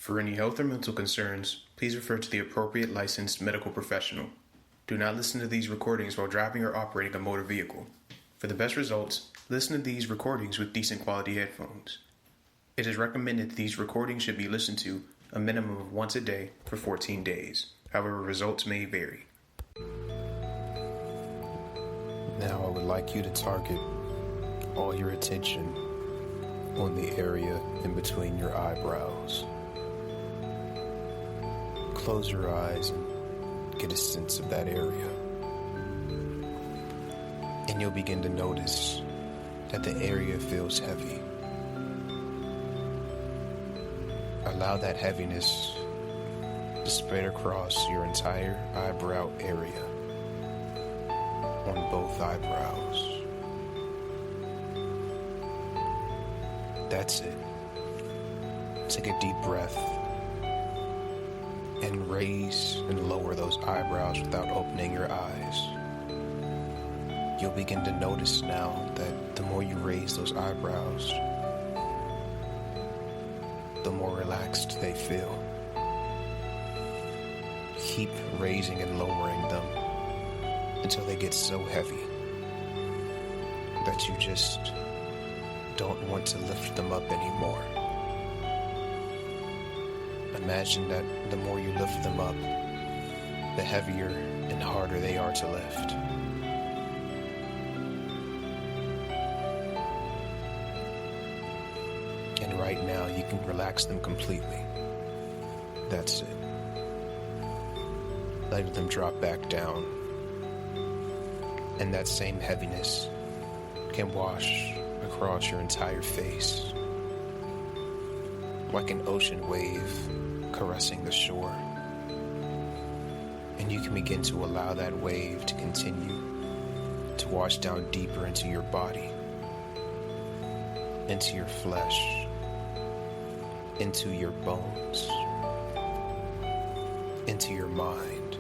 For any health or mental concerns, please refer to the appropriate licensed medical professional. Do not listen to these recordings while driving or operating a motor vehicle. For the best results, listen to these recordings with decent quality headphones. It is recommended that these recordings should be listened to a minimum of once a day for 14 days. However, results may vary. Now I would like you to target all your attention on the area in between your eyebrows. Close your eyes and get a sense of that area. And you'll begin to notice that the area feels heavy. Allow that heaviness to spread across your entire eyebrow area on both eyebrows. That's it. Take a deep breath and raise and lower those eyebrows without opening your eyes. You'll begin to notice now that the more you raise those eyebrows, the more relaxed they feel. Keep raising and lowering them until they get so heavy that you just don't want to lift them up anymore. Imagine that the more you lift them up, the heavier and harder they are to lift. And right now you can relax them completely. That's it. Letting them drop back down. And that same heaviness can wash across your entire face, like an ocean wave caressing the shore. And you can begin to allow that wave to continue to wash down deeper into your body, into your flesh, into your bones, into your mind.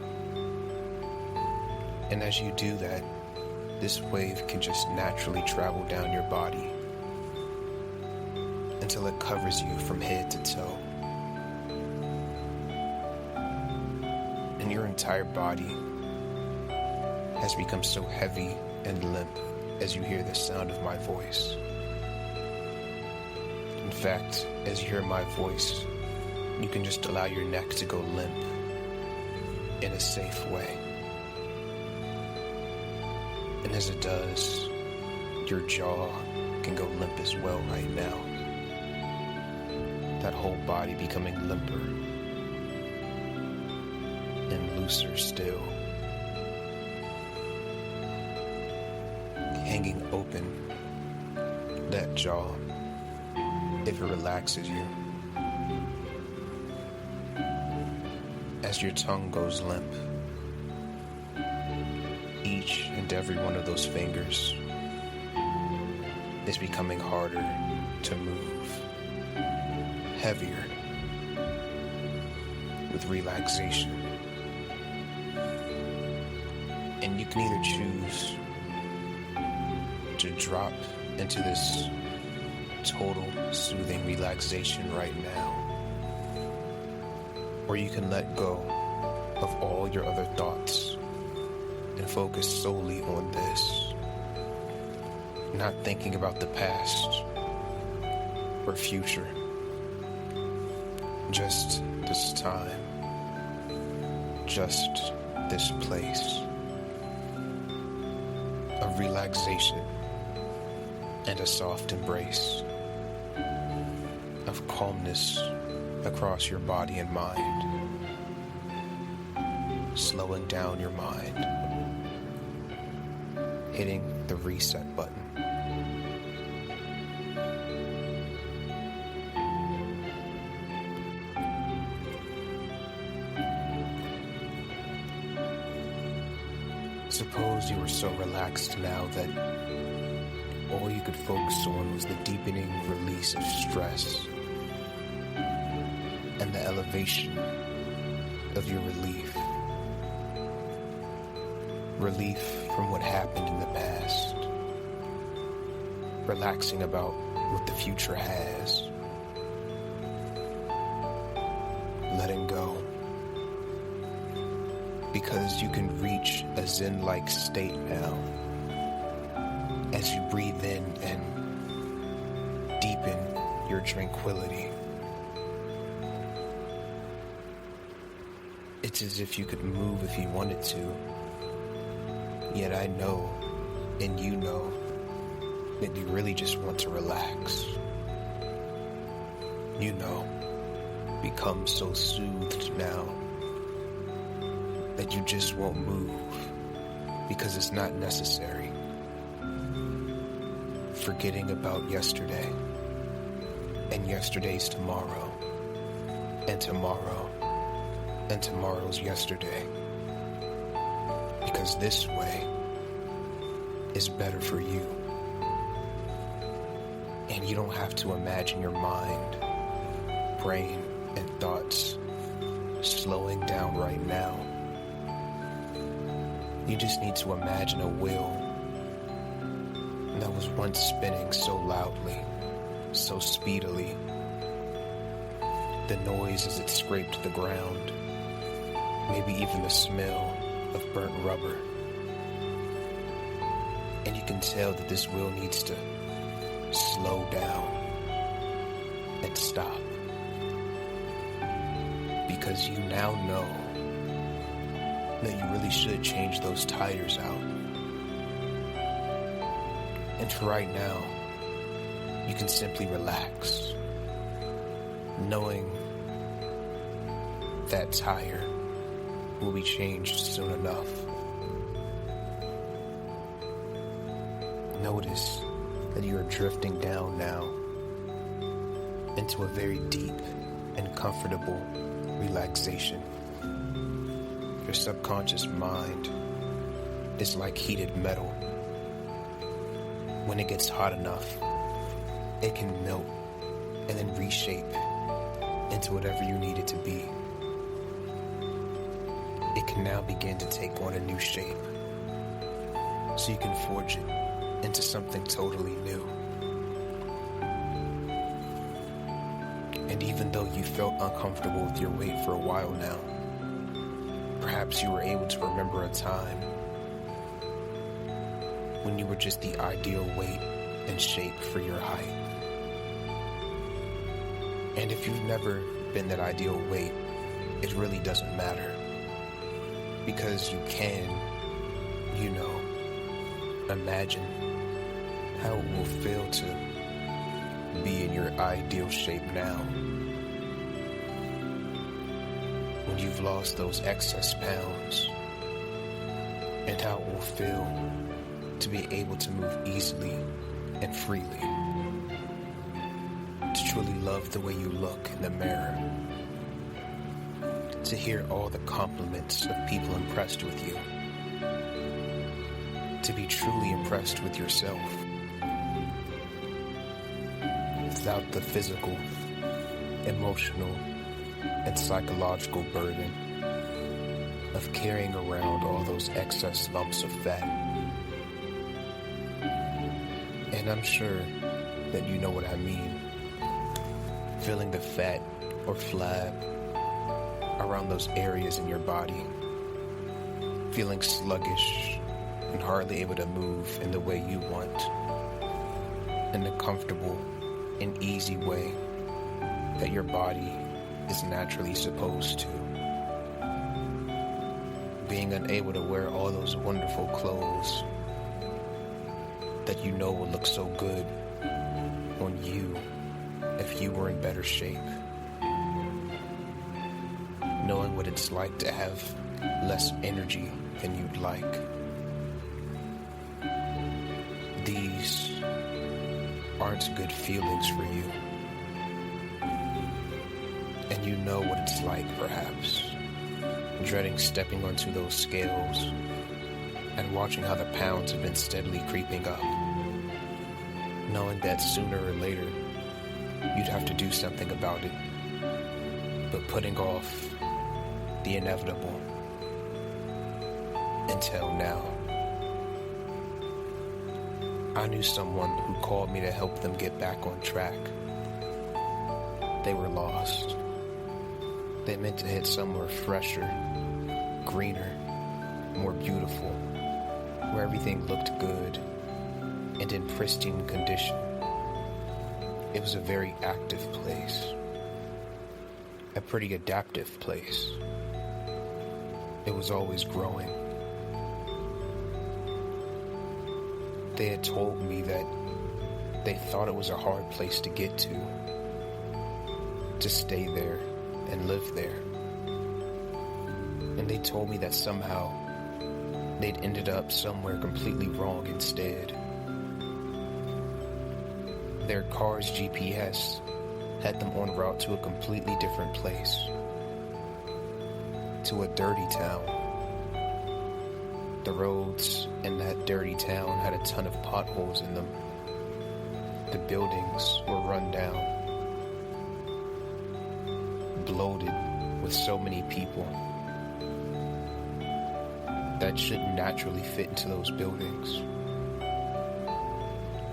And as you do that, this wave can just naturally travel down your body until it covers you from head to toe. And your entire body has become so heavy and limp as you hear the sound of my voice. In fact, as you hear my voice, you can just allow your neck to go limp in a safe way. And as it does, your jaw can go limp as well right now. That whole body becoming limper and looser still. Hanging open, that jaw, if it relaxes you. As your tongue goes limp, each and every one of those fingers is becoming harder to move, heavier with relaxation. And you can either choose to drop into this total soothing relaxation right now, or you can let go of all your other thoughts and focus solely on this, not thinking about the past or future, just this time, just this place of relaxation and a soft embrace of calmness across your body and mind, slowing down your mind, hitting the reset button. Suppose you were so relaxed now that all you could focus on was the deepening release of stress and the elevation of your relief. Relief from what happened in the past. Relaxing about what the future has. letting go. Because you can reach a Zen-like state now as you breathe in and deepen your tranquility. It's as if you could move if you wanted to, yet I know, and you know, that you really just want to relax. You know, become so soothed now that you just won't move because it's not necessary. Forgetting about yesterday, and yesterday's tomorrow, and tomorrow, and tomorrow's yesterday. Because this way is better for you. And you don't have to imagine your mind, brain, and thoughts slowing down right now. You just need to imagine a wheel that was once spinning so loudly, so speedily. The noise as it scraped the ground, maybe even the smell of burnt rubber. And you can tell that this wheel needs to slow down and stop. Because you now know that you really should change those tires out. And for right now, you can simply relax, knowing that tire will be changed soon enough. Notice that you are drifting down now into a very deep and comfortable relaxation. Your subconscious mind is like heated metal. When it gets hot enough, it can melt and then reshape into whatever you need it to be. It can now begin to take on a new shape, so you can forge it into something totally new. And even though you felt uncomfortable with your weight for a while now, perhaps you were able to remember a time when you were just the ideal weight and shape for your height. And if you've never been that ideal weight, it really doesn't matter. Because you can, imagine how it will feel to be in your ideal shape now. When you've lost those excess pounds, and how it will feel to be able to move easily and freely. To truly love the way you look in the mirror. To hear all the compliments of people impressed with you. To be truly impressed with yourself. Without the physical, emotional, and psychological burden of carrying around all those excess lumps of fat. And I'm sure that you know what I mean. Feeling the fat or flab around those areas in your body. Feeling sluggish and hardly able to move in the way you want. In the comfortable and easy way that your body is naturally supposed to. Being unable to wear all those wonderful clothes that you know will look so good on you if you were in better shape. Knowing what it's like to have less energy than you'd like. These aren't good feelings for you. And you know what it's like, perhaps, dreading stepping onto those scales and watching how the pounds have been steadily creeping up. Knowing that sooner or later, you'd have to do something about it, but putting off the inevitable until now. I knew someone who called me to help them get back on track. They were lost. They meant to hit somewhere fresher, greener, more beautiful, where everything looked good and in pristine condition. It was a very active place, a pretty adaptive place. It was always growing. They had told me that they thought it was a hard place to get to stay there and live there. And they told me that somehow they'd ended up somewhere completely wrong instead. Their car's GPS had them en route to a completely different place, to a dirty town. The roads in that dirty town had a ton of potholes in them. The buildings were run down, bloated with so many people that shouldn't naturally fit into those buildings.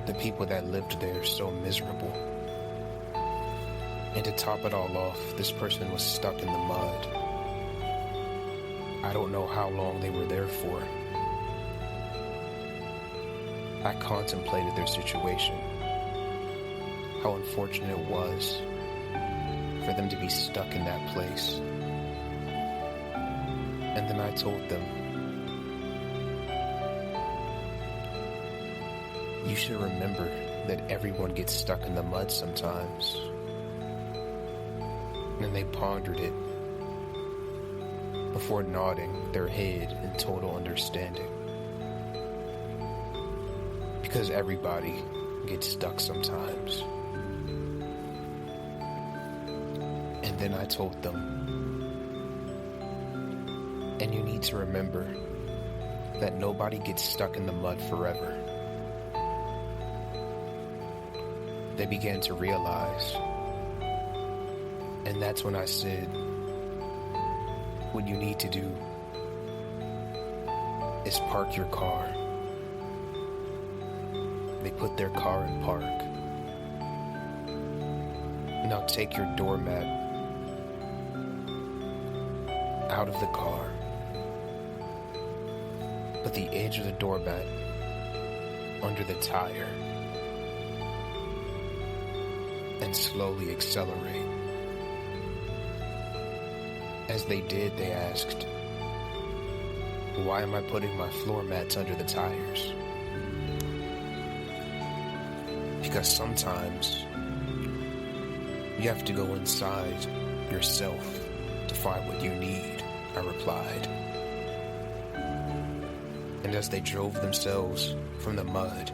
The people that lived there so miserable. And to top it all off, this person was stuck in the mud. I don't know how long they were there for. I contemplated their situation, how unfortunate it was for them to be stuck in that place. And then I told them, you should remember that everyone gets stuck in the mud sometimes. And they pondered it before nodding their head in total understanding. Because everybody gets stuck sometimes. And then I told them, and you need to remember that nobody gets stuck in the mud forever. They began to realize, and that's when I said, what you need to do is park your car. They put their car in park. Now take your doormat out of the car. Put the edge of the doormat under the tire and slowly accelerate. As they did, they asked, why am I putting my floor mats under the tires? Because sometimes you have to go inside yourself to find what you need, I replied. And as they drove themselves from the mud,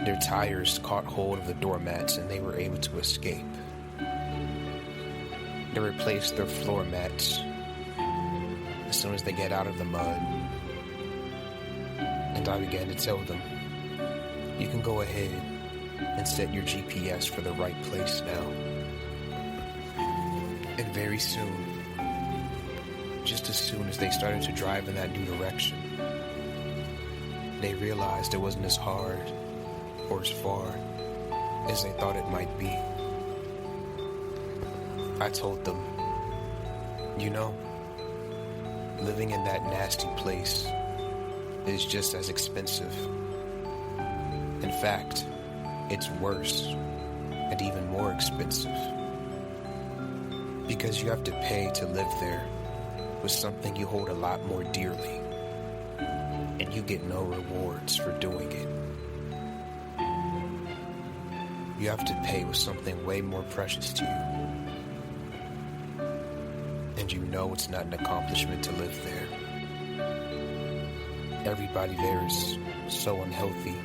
their tires caught hold of the doormats and they were able to escape. They replaced their floor mats as soon as they get out of the mud. And I began to tell them, you can go ahead and set your GPS for the right place now. And very soon, just as soon as they started to drive in that new direction, they realized it wasn't as hard or as far as they thought it might be. I told them, you know, living in that nasty place is just as expensive. In fact, it's worse and even more expensive. Because you have to pay to live there with something you hold a lot more dearly, and you get no rewards for doing it. You have to pay with something way more precious to you. And you know it's not an accomplishment to live there. Everybody there is so unhealthy.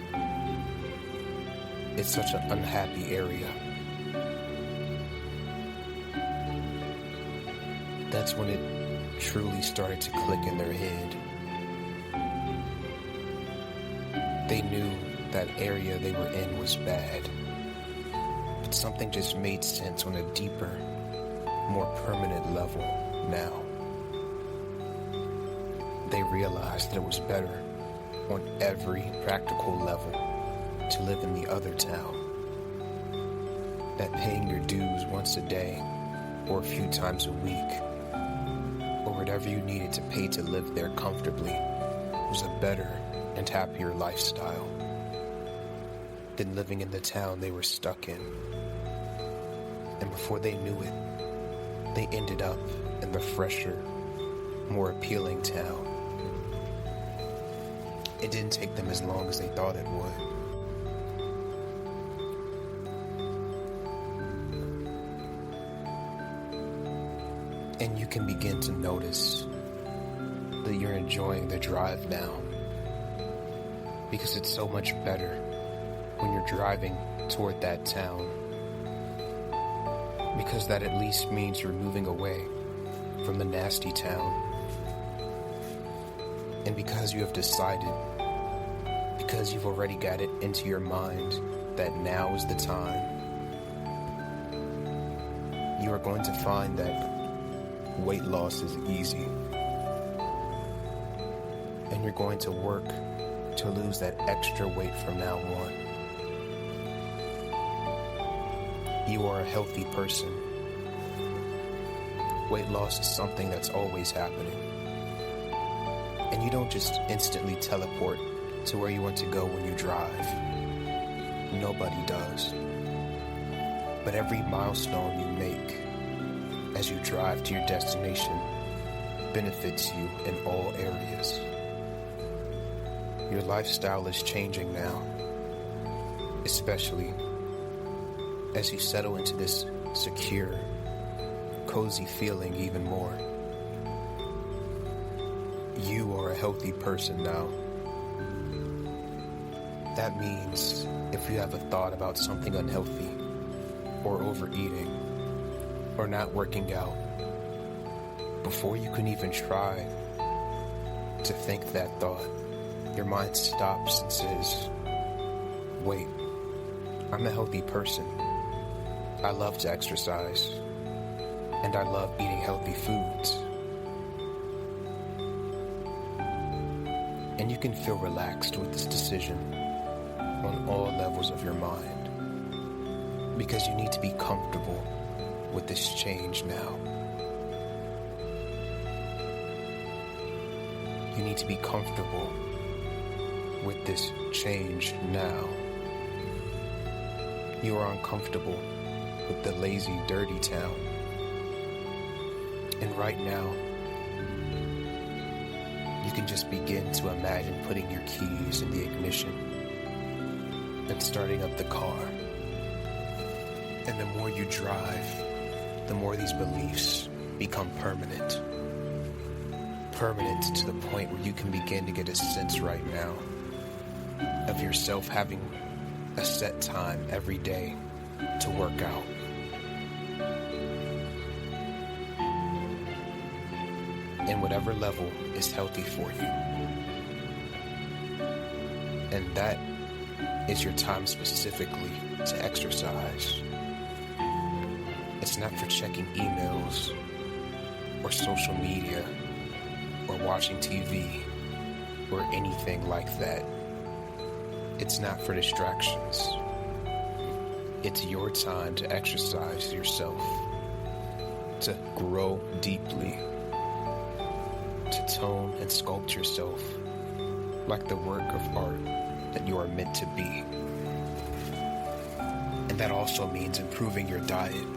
It's such an unhappy area. That's when it truly started to click in their head. They knew that area they were in was bad, but something just made sense on a deeper, more permanent level now. They realized that it was better on every practical level to live in the other town. that paying your dues once a day or a few times a week or whatever you needed to pay to live there comfortably was a better and happier lifestyle than living in the town they were stuck in. And before they knew it, they ended up in the fresher, more appealing town. It didn't take them as long as they thought it would. And you can begin to notice that you're enjoying the drive now, because it's so much better when you're driving toward that town, because that at least means you're moving away from the nasty town. And because you have decided, because you've already got it into your mind that now is the time, you are going to find that weight loss is easy. And you're going to work to lose that extra weight from now on. You are a healthy person. Weight loss is something that's always happening. And you don't just instantly teleport to where you want to go when you drive. Nobody does. But every milestone you make as you drive to your destination benefits you in all areas. Your lifestyle is changing now, especially as you settle into this secure, cozy feeling even more. You are a healthy person now. That means if you have a thought about something unhealthy, or overeating, or not working out, before you can even try to think that thought, your mind stops and says, wait, I'm a healthy person. I love to exercise, and I love eating healthy foods. And you can feel relaxed with this decision on all levels of your mind, because you need to be comfortable with this change now. You need to be comfortable with this change now. You are uncomfortable with the lazy, dirty town. And right now, you can just begin to imagine putting your keys in the ignition and starting up the car. And the more you drive, the more these beliefs become permanent. Permanent to the point where you can begin to get a sense right now of yourself having a set time every day to work out. And whatever level is healthy for you. And that is your time specifically to exercise. It's not for checking emails or social media or watching TV or anything like that. It's not for distractions. It's your time to exercise yourself, to grow deeply, to tone and sculpt yourself like the work of art that you are meant to be. And that also means improving your diet.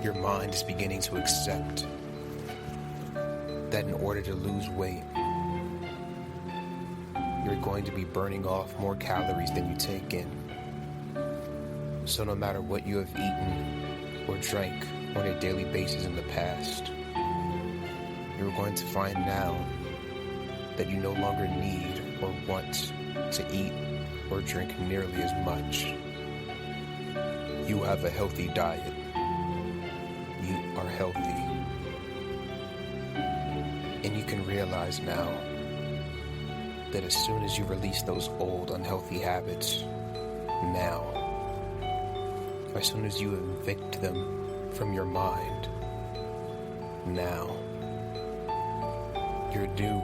Your mind is beginning to accept that in order to lose weight, you're going to be burning off more calories than you take in. So no matter what you have eaten or drank on a daily basis in the past, you're going to find now that you no longer need or want to eat or drink nearly as much. You have a healthy diet. You are healthy. And you can realize now that as soon as you release those old unhealthy habits, now, as soon as you evict them from your mind, now, your new,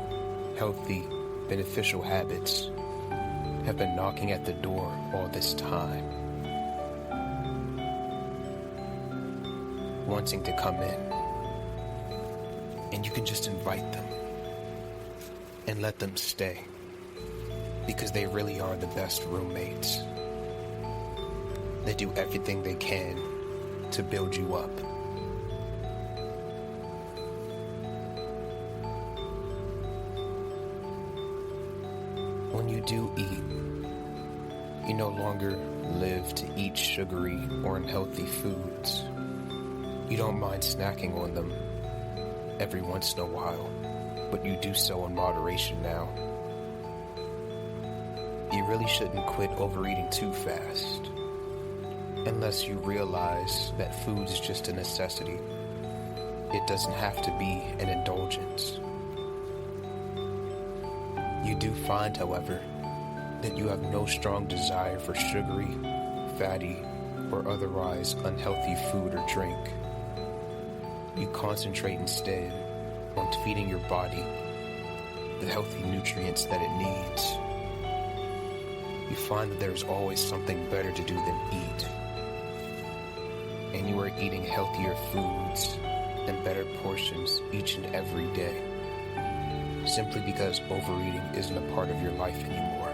healthy, beneficial habits have been knocking at the door all this time, wanting to come in. And you can just invite them and let them stay, because they really are the best roommates. They do everything they can to build you up. When you do eat, you no longer live to eat sugary or unhealthy foods. You don't mind snacking on them every once in a while, but you do so in moderation now. You really shouldn't quit overeating too fast, unless you realize that food is just a necessity. It doesn't have to be an indulgence. You do find, however, that you have no strong desire for sugary, fatty, or otherwise unhealthy food or drink. You concentrate instead on feeding your body the healthy nutrients that it needs. You find that there's always something better to do than eat. And you are eating healthier foods and better portions each and every day, simply because overeating isn't a part of your life anymore.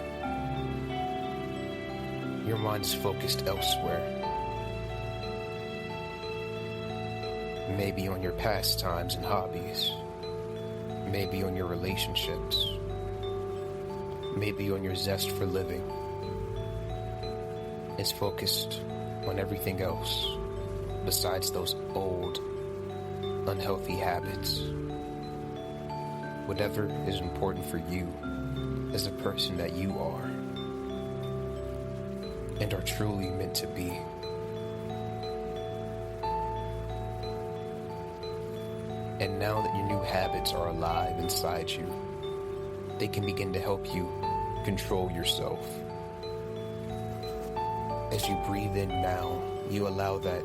Your mind is focused elsewhere. Maybe on your pastimes and hobbies. Maybe on your relationships. Maybe on your zest for living. It's focused on everything else besides those old, unhealthy habits. Whatever is important for you as the person that you are and are truly meant to be. And now that your new habits are alive inside you, they can begin to help you control yourself. As you breathe in now, you allow that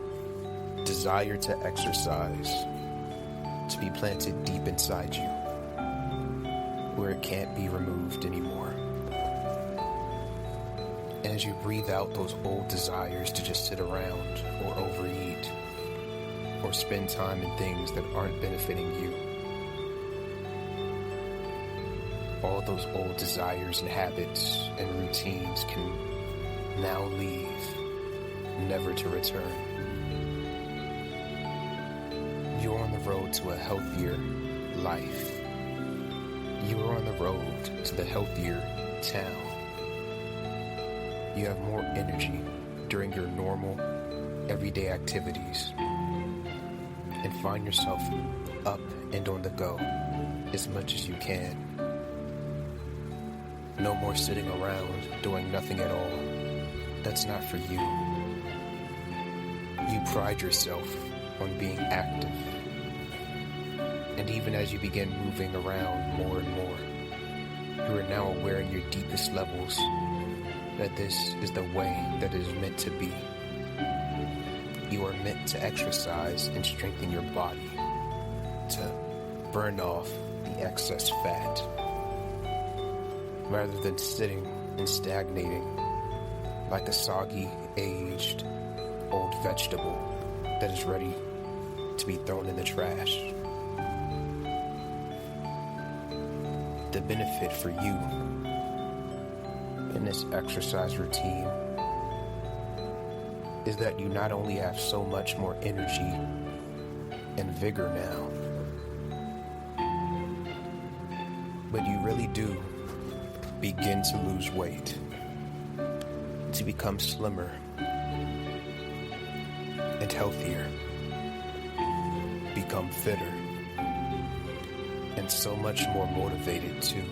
desire to exercise to be planted deep inside you, where it can't be removed anymore. And as you breathe out those old desires to just sit around or overeat or spend time in things that aren't benefiting you, all those old desires and habits and routines can now leave, never to return. You're on the road to a healthier life. You are on the road to the healthier town. You have more energy during your normal, everyday activities, and find yourself up and on the go as much as you can. No more sitting around doing nothing at all. That's not for you. You pride yourself on being active. And even as you begin moving around more and more, you are now aware in your deepest levels that this is the way that it is meant to be. You are meant to exercise and strengthen your body, to burn off the excess fat, rather than sitting and stagnating like a soggy, aged, old vegetable that is ready to be thrown in the trash. The benefit for you in this exercise routine is that you not only have so much more energy and vigor now, but you really do begin to lose weight, to become slimmer and healthier, become fitter, and so much more motivated too,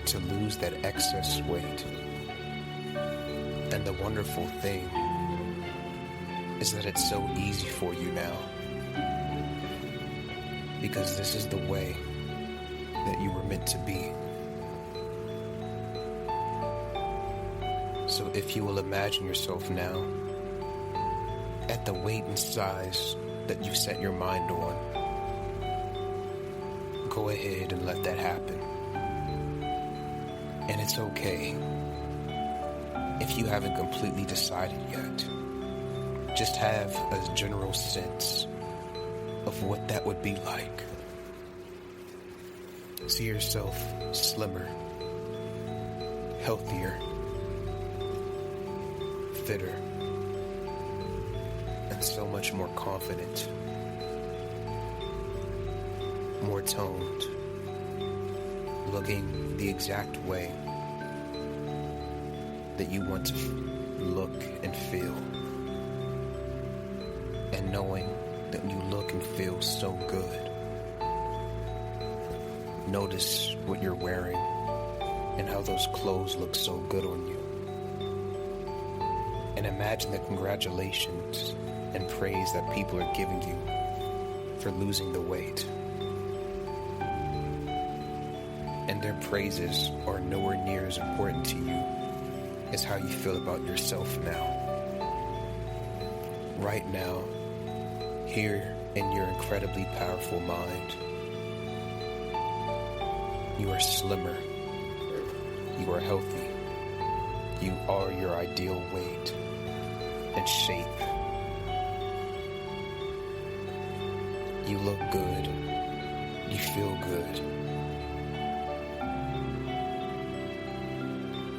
to lose that excess weight. And the wonderful thing is that it's so easy for you now, because this is the way that you were meant to be. So if you will imagine yourself now at the weight and size that you've set your mind on, go ahead and let that happen. And it's okay if you haven't completely decided yet. Just have a general sense of what that would be like. See yourself slimmer, healthier, fitter, and so much more confident, more toned, looking the exact way that you want to look and feel, and knowing that you look and feel so good. Notice what you're wearing and how those clothes look so good on you. And imagine the congratulations and praise that people are giving you for losing the weight. And their praises are nowhere near as important to you as how you feel about yourself now. Right now, here in your incredibly powerful mind, you are slimmer, you are healthy, you are your ideal weight and shape. You look good, you feel good.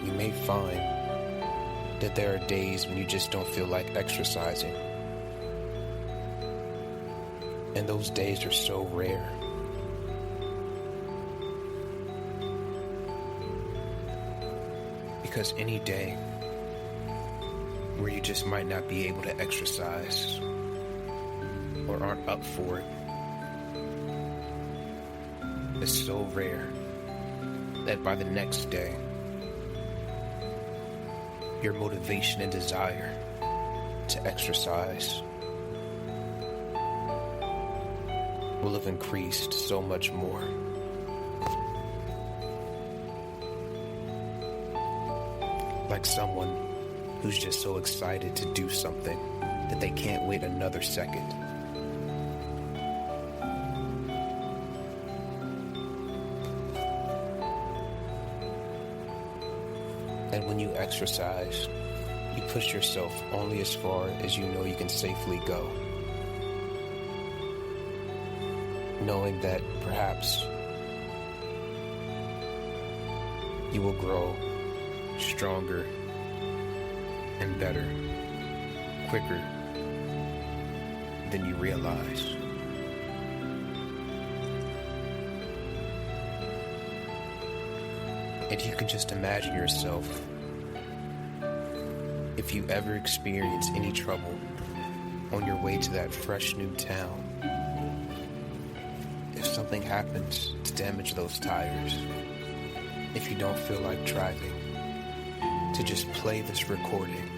You may find that there are days when you just don't feel like exercising. And those days are so rare. Because any day where you just might not be able to exercise or aren't up for it is so rare that by the next day, your motivation and desire to exercise will have increased so much more. Like someone who's just so excited to do something that they can't wait another second. And when you exercise, you push yourself only as far as you know you can safely go. Knowing that perhaps you will grow stronger and better, quicker than you realize. And you can just imagine yourself, if you ever experience any trouble on your way to that fresh new town, if something happens to damage those tires, if you don't feel like driving, to just play this recording,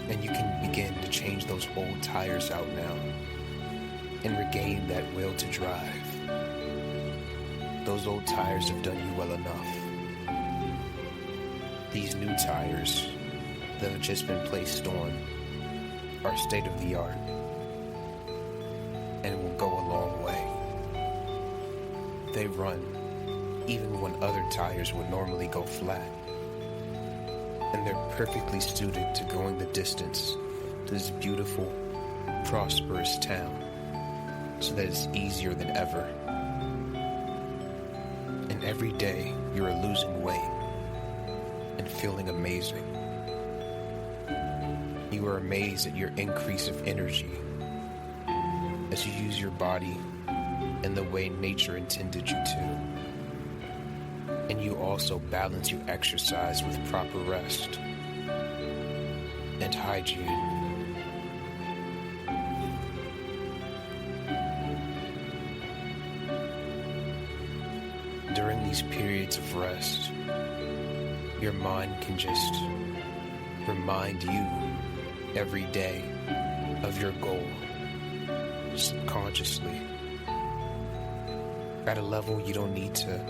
and you can begin to change those old tires out now and regain that will to drive. Those old tires have done you well enough. These new tires that have just been placed on are state of the art and will go a long way. They run even when other tires would normally go flat. And they're perfectly suited to going the distance to this beautiful, prosperous town, so that it's easier than ever. And every day you are losing weight and feeling amazing. You are amazed at your increase of energy as you use your body in the way nature intended you to. And you also balance your exercise with proper rest and hygiene. During these periods of rest, your mind can just remind you every day of your goal, subconsciously, at a level you don't need to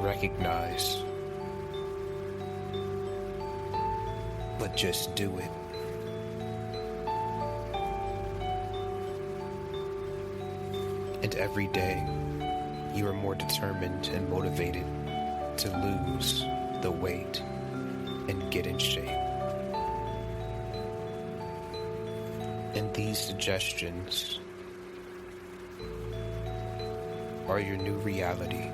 recognize, but just do it. And every day you are more determined and motivated to lose the weight and get in shape. And these suggestions are your new reality,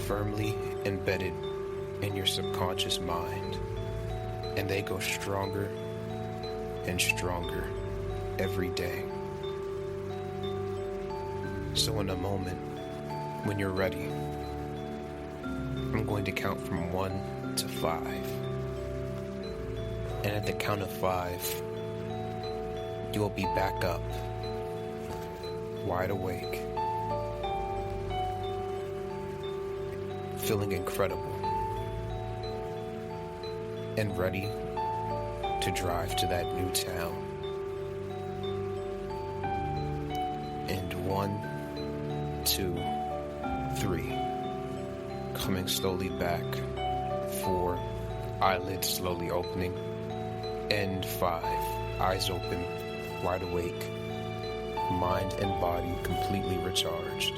firmly embedded in your subconscious mind, and they go stronger and stronger every day. So in a moment, when you're ready, I'm going to count from 1 to 5. And at the count of 5, you'll be back up, wide awake, feeling incredible, and ready to drive to that new town. And 1, 2, 3, coming slowly back. 4, eyelids slowly opening. And 5, eyes open, wide awake, mind and body completely recharged.